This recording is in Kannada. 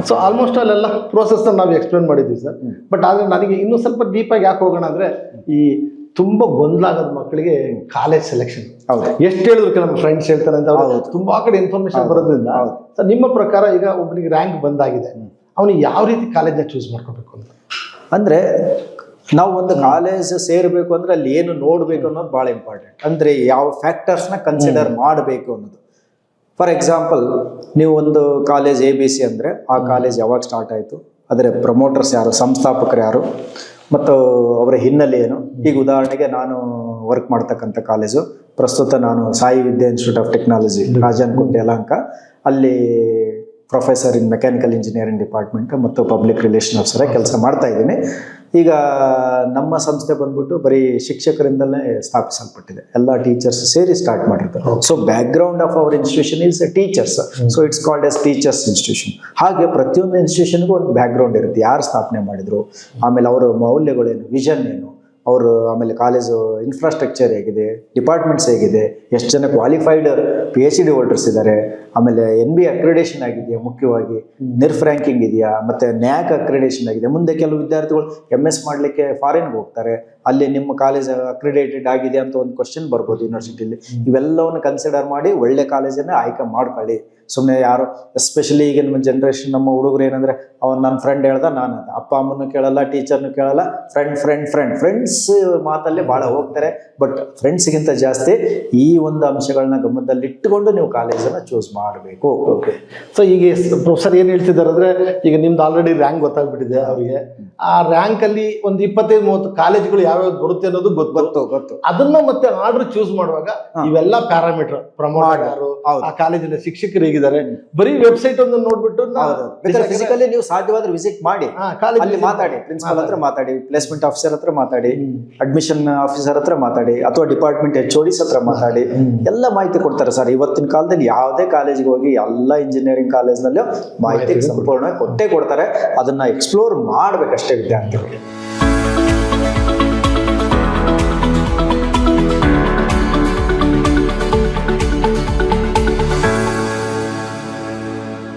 ಸೊ ಆಲ್ಮೋಸ್ಟ್ ಅಲ್ಲೆಲ್ಲ ಪ್ರೋಸೆಸ್ನ ನಾವು ಎಕ್ಸ್ಪ್ಲೇನ್ ಮಾಡಿದ್ವಿ ಸರ್. ಬಟ್ ಆದರೆ ನನಗೆ ಇನ್ನೂ ಸ್ವಲ್ಪ ಡೀಪಾಗಿ ಯಾಕೆ ಹೋಗೋಣ ಅಂದರೆ, ಈ ತುಂಬ ಗೊಂದಲ ಆಗೋದು ಮಕ್ಕಳಿಗೆ ಕಾಲೇಜ್ ಸೆಲೆಕ್ಷನ್. ಹೌದು, ಎಷ್ಟು ಹೇಳಿದ್ರು ಕೆಲವು ಫ್ರೆಂಡ್ಸ್ ಹೇಳ್ತಾರೆ ಅಂತ ತುಂಬಾ ಕಡೆ ಇನ್ಫಾರ್ಮೇಶನ್ ಬರೋದ್ರಿಂದ ಸರ್, ನಿಮ್ಮ ಪ್ರಕಾರ ಈಗ ಒಬ್ಬನಿಗೆ ರ್ಯಾಂಕ್ ಬಂದಾಗಿದೆ, ಅವನಿಗೆ ಯಾವ ರೀತಿ ಕಾಲೇಜ್ನ ಚೂಸ್ ಮಾಡ್ಕೋಬೇಕು ಅಂತ? ಅಂದರೆ ನಾವು ಒಂದು ಕಾಲೇಜ್ ಸೇರಬೇಕು ಅಂದರೆ ಅಲ್ಲಿ ಏನು ನೋಡಬೇಕು ಅನ್ನೋದು ಭಾಳ ಇಂಪಾರ್ಟೆಂಟ್. ಅಂದರೆ ಯಾವ ಫ್ಯಾಕ್ಟರ್ಸ್ನ ಕನ್ಸಿಡರ್ ಮಾಡಬೇಕು ಅನ್ನೋದು. ಫಾರ್ ಎಕ್ಸಾಂಪಲ್, ನೀವು ಒಂದು ಕಾಲೇಜ್ ABC ಅಂದರೆ ಆ ಕಾಲೇಜ್ ಯಾವಾಗ ಸ್ಟಾರ್ಟ್ ಆಯಿತು, ಅದರ ಪ್ರಮೋಟರ್ಸ್ ಯಾರು, ಸಂಸ್ಥಾಪಕರು ಯಾರು, ಮತ್ತು ಅವರ ಹಿನ್ನೆಲೆ ಏನು. ಈಗ ಉದಾಹರಣೆಗೆ ನಾನು ವರ್ಕ್ ಮಾಡ್ತಕ್ಕಂಥ ಕಾಲೇಜು ಪ್ರಸ್ತುತ ನಾನು Sai Vidya institute of technology Rajanakote Yelahanka, ಅಲ್ಲಿ professor in mechanical engineering department ಮತ್ತು ಪಬ್ಲಿಕ್ ರಿಲೇಷನ್ ಆಫೀಸರ್ ಕೆಲಸ ಮಾಡ್ತಾ ಇದ್ದೀನಿ. ಈಗ ನಮ್ಮ ಸಂಸ್ಥೆ ಬಂದ್ಬಿಟ್ಟು ಬರೀ ಶಿಕ್ಷಕರಿಂದಲೇ ಸ್ಥಾಪಿಸಲ್ಪಟ್ಟಿದೆ, ಎಲ್ಲ ಟೀಚರ್ಸ್ ಸೇರಿ ಸ್ಟಾರ್ಟ್ ಮಾಡಿರ್ತಾರೆ. So back ground of our institution is teachers, so it's called as teachers institution. ಹಾಗೆ ಪ್ರತಿಯೊಂದು ಇನ್ಸ್ಟಿಟ್ಯೂಷನ್ಗೂ ಒಂದು ಬ್ಯಾಕ್ ಗ್ರೌಂಡ್ ಇರುತ್ತೆ, ಯಾರು ಸ್ಥಾಪನೆ ಮಾಡಿದ್ರು, ಆಮೇಲೆ ಅವರ ಮೌಲ್ಯಗಳೇನು, ವಿಷನ್ ಏನು, ಅವರು ಆಮೇಲೆ ಕಾಲೇಜು ಇನ್ಫ್ರಾಸ್ಟ್ರಕ್ಚರ್ ಹೇಗಿದೆ, ಡಿಪಾರ್ಟ್ಮೆಂಟ್ಸ್ ಹೇಗಿದೆ, ಎಷ್ಟು ಜನ ಕ್ವಾಲಿಫೈಡ್ PhD ಹೋಲ್ಡರ್ಸ್ ಇದ್ದಾರೆ, ಆಮೇಲೆ NB ಅಕ್ರಿಡೇಷನ್ ಆಗಿದೆಯಾ, ಮುಖ್ಯವಾಗಿ NIRF ರ್ಯಾಂಕಿಂಗ್ ಇದೆಯಾ, ಮತ್ತು NAAC ಅಕ್ರಿಡೇಷನ್ ಆಗಿದೆ. ಮುಂದೆ ಕೆಲವು ವಿದ್ಯಾರ್ಥಿಗಳು MS ಮಾಡಲಿಕ್ಕೆ ಫಾರಿನ್ಗೆ ಹೋಗ್ತಾರೆ, ಅಲ್ಲಿ ನಿಮ್ಮ ಕಾಲೇಜ್ ಅಕ್ರಿಡೇಟೆಡ್ ಆಗಿದೆ ಅಂತ ಒಂದು ಕ್ವಶನ್ ಬರ್ಬೋದು ಯೂನಿವರ್ಸಿಟಿಲಿ. ಇವೆಲ್ಲವನ್ನು ಕನ್ಸಿಡರ್ ಮಾಡಿ ಒಳ್ಳೆ ಕಾಲೇಜನ್ನು ಆಯ್ಕೆ ಮಾಡ್ಕೊಳ್ಳಿ. ಸುಮ್ಮನೆ ಯಾರು, ಎಸ್ಪೆಷಲಿ ಈಗ ನಿಮ್ಮ ಜನ್ರೇಷನ್, ನಮ್ಮ ಹುಡುಗರು ಏನಂದರೆ, ಅವ್ನು ನನ್ನ ಫ್ರೆಂಡ್ ಹೇಳ್ದ, ನಾನು ಅಪ್ಪ ಅಮ್ಮನೂ ಕೇಳಲ್ಲ, ಟೀಚರ್ನು ಕೇಳಲ್ಲ, ಫ್ರೆಂಡ್ಸ್ ಮಾತಲ್ಲೇ ಭಾಳ ಹೋಗ್ತಾರೆ. ಬಟ್ ಫ್ರೆಂಡ್ಸ್ಗಿಂತ ಜಾಸ್ತಿ ಈ ಒಂದು ಅಂಶಗಳನ್ನ ಗಮನದಲ್ಲಿ ಇಟ್ಟುಕೊಂಡು ನೀವು ಕಾಲೇಜನ್ನು ಚೂಸ್ ಮಾಡಬೇಕು. ಓಕೆ. ಸೊ ಈಗ ಪ್ರೊಫೆಸರ್ ಏನು ಹೇಳ್ತಿದ್ದಾರೆ ಅಂದರೆ, ಈಗ ನಿಮ್ದು ಆಲ್ರೆಡಿ ರ್ಯಾಂಕ್ ಗೊತ್ತಾಗ್ಬಿಟ್ಟಿದೆ ಅವರಿಗೆ. ಆ ರ್ಯಾಂಕಲ್ಲಿ ಒಂದು 25-30 ಕಾಲೇಜ್ಗಳು ಯಾವ್ಯಾವ ಬರುತ್ತೆ ಅನ್ನೋದು ಗೊತ್ತು. ಅದನ್ನ ಮತ್ತೆ ಆರ್ಡರ್ ಚೂಸ್ ಮಾಡುವಾಗ ಇವೆಲ್ಲ ಪ್ಯಾರಾಮೀಟರ್, ಪ್ರಮೋಟರ್ ಯಾರು, ಆ ಕಾಲೇಜಿನ ಶಿಕ್ಷಕರು ಹೇಗಿದ್ದಾರೆ, ಬರೀ ವೆಬ್ಸೈಟ್ ಒಂದು ನೋಡ್ಬಿಟ್ಟು ಫಿಸಿಕಲಿ ನೀವು ಸಾಧ್ಯವಾದ್ರೆ ವಿಸಿಟ್ ಮಾಡಿ, ಅಲ್ಲಿ ಮಾತಾಡಿ, ಪ್ರಿನ್ಸಿಪಲ್ ಹತ್ರ ಮಾತಾಡಿ, ಪ್ಲೇಸ್ಮೆಂಟ್ ಆಫೀಸರ್ ಹತ್ರ ಮಾತಾಡಿ, ಅಡ್ಮಿಷನ್ ಆಫೀಸರ್ ಹತ್ರ ಮಾತಾಡಿ, ಅಥವಾ ಡಿಪಾರ್ಟ್ಮೆಂಟ್ HODs ಹತ್ರ ಮಾತಾಡಿ, ಎಲ್ಲ ಮಾಹಿತಿ ಕೊಡ್ತಾರೆ ಸರ್. ಇವತ್ತಿನ ಕಾಲದಲ್ಲಿ ಯಾವುದೇ ಕಾಲೇಜ್ಗೆ ಹೋಗಿ, ಎಲ್ಲ ಇಂಜಿನಿಯರಿಂಗ್ ಕಾಲೇಜ್ನಲ್ಲೂ ಮಾಹಿತಿ ಸಂಪೂರ್ಣ ಕೊಟ್ಟೇ ಕೊಡ್ತಾರೆ. ಅದನ್ನ ಎಕ್ಸ್ಪ್ಲೋರ್ ಮಾಡ್ಬೇಕಷ್ಟೇ ವಿದ್ಯಾರ್ಥಿಗಳಿಗೆ.